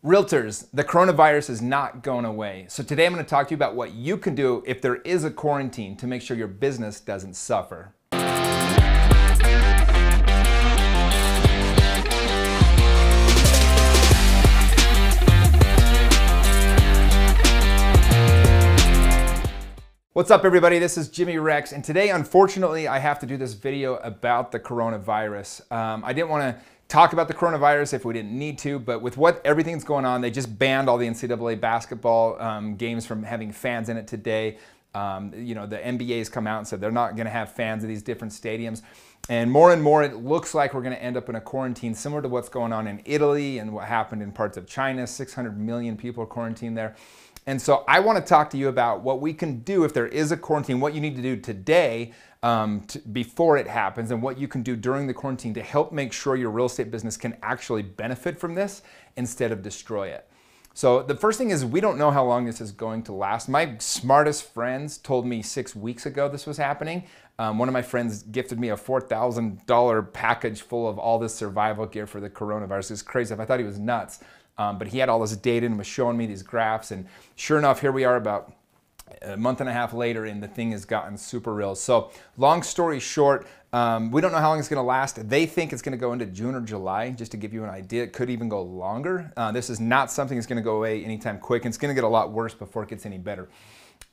Realtors, the coronavirus is not going away. So today I'm going to talk to you about what you can do if there is a quarantine to make sure your business doesn't suffer. What's up everybody, this is Jimmy Rex, and today unfortunately I have to do this video about the coronavirus. I didn't want to talk about the coronavirus if we didn't need to, but with everything's going on, they just banned all the NCAA basketball games from having fans in it today. The NBA's come out and said they're not going to have fans in these different stadiums. And more it looks like we're going to end up in a quarantine similar to what's going on in Italy and what happened in parts of China. 600 million people are quarantined there. And so I want to talk to you about what we can do if there is a quarantine, what you need to do today before it happens, and what you can do during the quarantine to help make sure your real estate business can actually benefit from this instead of destroy it. So the first thing is, we don't know how long this is going to last. My smartest friends told me 6 weeks ago this was happening. One of my friends gifted me a $4,000 package full of all this survival gear for the coronavirus. It's crazy. I thought he was nuts. But he had all this data and was showing me these graphs, and sure enough, here we are about a month and a half later, and the thing has gotten super real. So long story short, we don't know how long it's going to last. They think it's going to go into June or July, just to give you an idea. It could even go longer. This is not something that's going to go away anytime quick, and it's going to get a lot worse before it gets any better.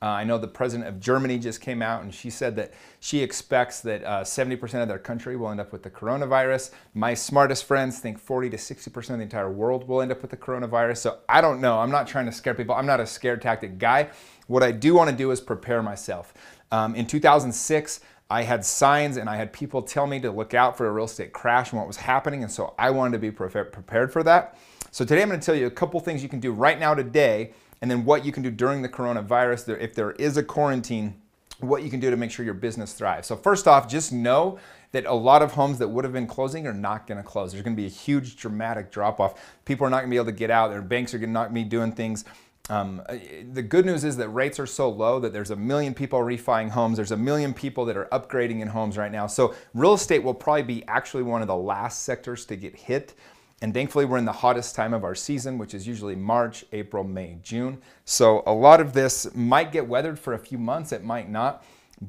I know the president of Germany just came out and she said that she expects that 70% of their country will end up with the coronavirus. My smartest friends think 40 to 60% of the entire world will end up with the coronavirus. So I don't know. I'm not trying to scare people. I'm not a scare tactic guy. What I do want to do is prepare myself. In 2006, I had signs and I had people tell me to look out for a real estate crash and what was happening. And so I wanted to be prepared for that. So today I'm going to tell you a couple things you can do right now today, and then what you can do during the coronavirus, if there is a quarantine, what you can do to make sure your business thrives. So first off, just know that a lot of homes that would have been closing are not going to close. There's going to be a huge dramatic drop off. People are not going to be able to get out. Their banks are not going to be doing things. The good news is that rates are so low that there's 1 million people refining homes. There's 1 million people that are upgrading in homes right now. So real estate will probably be actually one of the last sectors to get hit. And thankfully, we're in the hottest time of our season, which is usually March, April, May, June. So a lot of this might get weathered for a few months, it might not.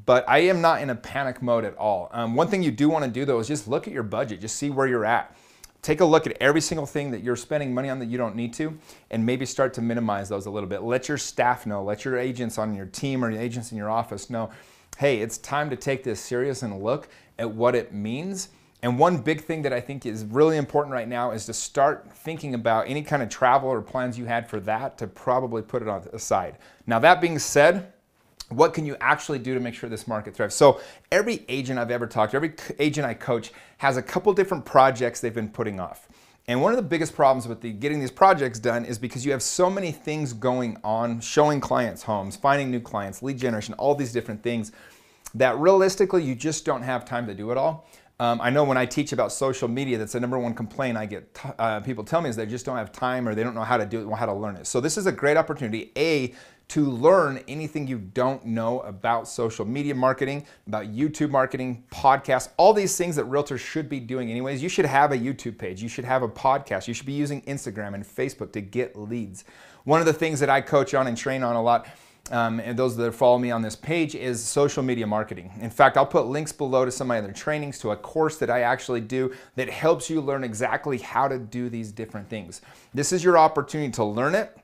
But I am not in a panic mode at all. One thing you do want to do though is just look at your budget, just see where you're at. Take a look at every single thing that you're spending money on that you don't need to, and maybe start to minimize those a little bit. Let your staff know, let your agents on your team or your agents in your office know, hey, it's time to take this serious and look at what it means. And one big thing that I think is really important right now is to start thinking about any kind of travel or plans you had for that, to probably put it on the side. Now that being said, what can you actually do to make sure this market thrives? So every agent I've ever talked to, every agent I coach has a couple different projects they've been putting off. And one of the biggest problems with getting these projects done is because you have so many things going on, showing clients homes, finding new clients, lead generation, all these different things, that realistically you just don't have time to do it all. I know when I teach about social media, that's the #1 complaint I get. People tell me is they just don't have time, or they don't know how to do it or how to learn it. So this is a great opportunity, to learn anything you don't know about social media marketing, about YouTube marketing, podcasts, all these things that realtors should be doing anyways. You should have a YouTube page. You should have a podcast. You should be using Instagram and Facebook to get leads. One of the things that I coach on and train on a lot, and those that follow me on this page, is social media marketing. In fact, I'll put links below to some of my other trainings, to a course that I actually do that helps you learn exactly how to do these different things. This is your opportunity to learn it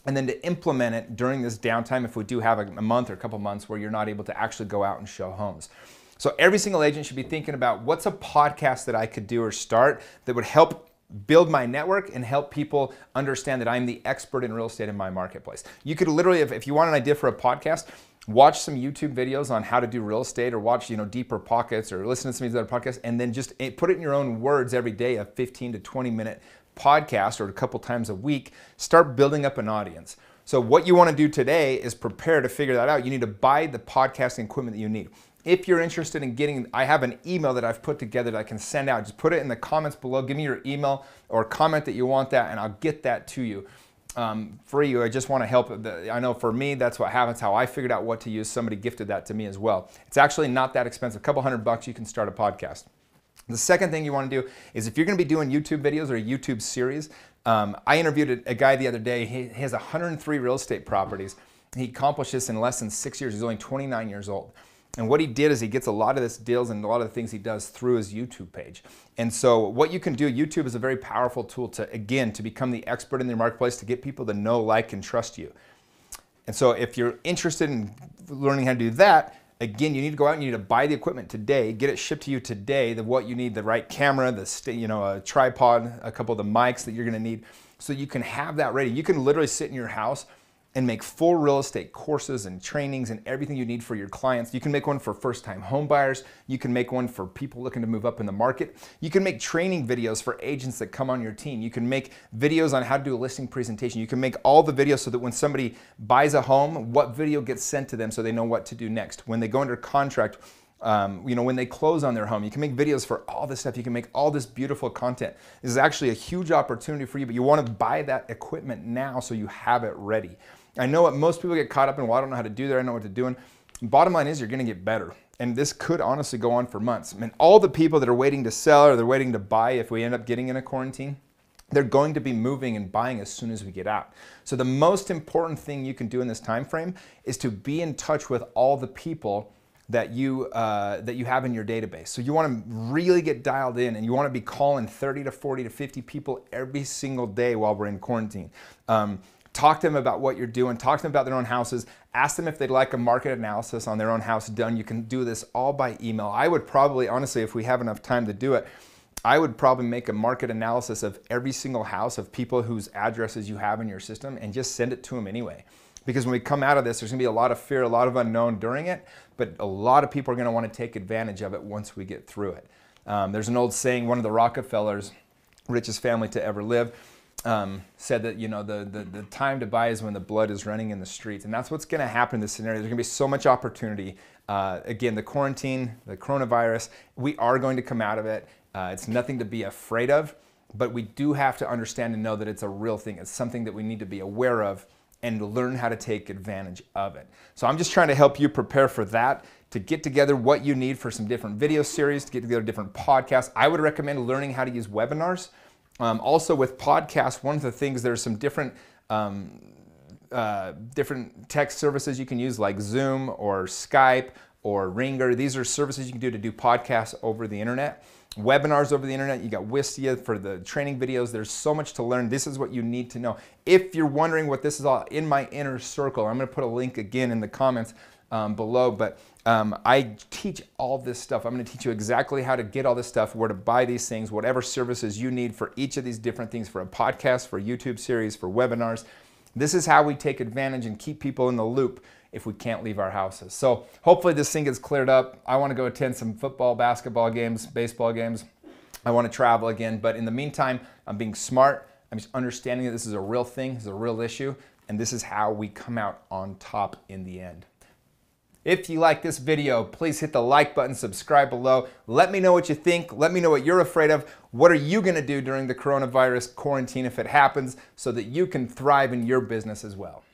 and then to implement it during this downtime if we do have a month or a couple months where you're not able to actually go out and show homes. So every single agent should be thinking about, what's a podcast that I could do or start that would help build my network and help people understand that I'm the expert in real estate in my marketplace. You could literally, if you want an idea for a podcast, watch some YouTube videos on how to do real estate, or watch, Deeper Pockets, or listen to some of these other podcasts, and then just put it in your own words every day, a 15 to 20 minute podcast, or a couple times a week. Start building up an audience. So what you want to do today is prepare to figure that out. You need to buy the podcasting equipment that you need. If you're interested in getting, I have an email that I've put together that I can send out. Just put it in the comments below. Give me your email or comment that you want that, and I'll get that to you for you. I just want to help. I know for me, that's what happens, how I figured out what to use. Somebody gifted that to me as well. It's actually not that expensive. A couple $100, you can start a podcast. The second thing you want to do is, if you're going to be doing YouTube videos or a YouTube series, I interviewed a guy the other day. He has 103 real estate properties. He accomplished this in less than 6 years. He's only 29 years old. And what he did is he gets a lot of his deals and a lot of the things he does through his YouTube page. And so what you can do, YouTube is a very powerful tool to, again, to become the expert in your marketplace, to get people to know, like, and trust you. And so if you're interested in learning how to do that, again, you need to go out and you need to buy the equipment today, get it shipped to you today, what you need, the right camera, a tripod, a couple of the mics that you're gonna need, so you can have that ready. You can literally sit in your house and make full real estate courses and trainings and everything you need for your clients. You can make one for first-time home buyers. You can make one for people looking to move up in the market. You can make training videos for agents that come on your team. You can make videos on how to do a listing presentation. You can make all the videos so that when somebody buys a home, what video gets sent to them so they know what to do next. When they go under contract, when they close on their home, you can make videos for all this stuff. You can make all this beautiful content. This is actually a huge opportunity for you, but you want to buy that equipment now so you have it ready. I know what most people get caught up in, well, I don't know how to do that, I don't know what to do. Bottom line is you're going to get better. And this could honestly go on for months. I mean, all the people that are waiting to sell or they're waiting to buy, if we end up getting in a quarantine, they're going to be moving and buying as soon as we get out. So the most important thing you can do in this time frame is to be in touch with all the people that you have in your database. So you want to really get dialed in, and you want to be calling 30 to 40 to 50 people every single day while we're in quarantine. Talk to them about what you're doing. Talk to them about their own houses. Ask them if they'd like a market analysis on their own house done. You can do this all by email. I would probably, honestly, if we have enough time to do it, I would probably make a market analysis of every single house of people whose addresses you have in your system and just send it to them anyway. Because when we come out of this, there's gonna be a lot of fear, a lot of unknown during it, but a lot of people are gonna wanna take advantage of it once we get through it. There's an old saying, one of the Rockefellers, richest family to ever live, said that the time to buy is when the blood is running in the streets, and that's what's going to happen in this scenario. There's going to be so much opportunity. Again, the quarantine, the coronavirus, we are going to come out of it. It's nothing to be afraid of, but we do have to understand and know that it's a real thing. It's something that we need to be aware of and learn how to take advantage of it. So I'm just trying to help you prepare for that, to get together what you need for some different video series, to get together different podcasts. I would recommend learning how to use webinars. Also with podcasts, one of the things, there's some different text services you can use, like Zoom or Skype or Ringer. These are services you can do podcasts over the internet. Webinars over the internet, you got Wistia for the training videos. There's so much to learn. This is what you need to know. If you're wondering what this is all, in my inner circle, I'm gonna put a link again in the comments below, but I teach all this stuff. I'm going to teach you exactly how to get all this stuff, where to buy these things, whatever services you need for each of these different things, for a podcast, for a YouTube series, for webinars. This is how we take advantage and keep people in the loop if we can't leave our houses. So hopefully this thing gets cleared up. I want to go attend some football, basketball games, baseball games. I want to travel again, but in the meantime, I'm being smart. I'm just understanding that this is a real thing, this is a real issue, and this is how we come out on top in the end. If you like this video, please hit the like button, subscribe below. Let me know what you think. Let me know what you're afraid of. What are you gonna do during the coronavirus quarantine if it happens, so that you can thrive in your business as well?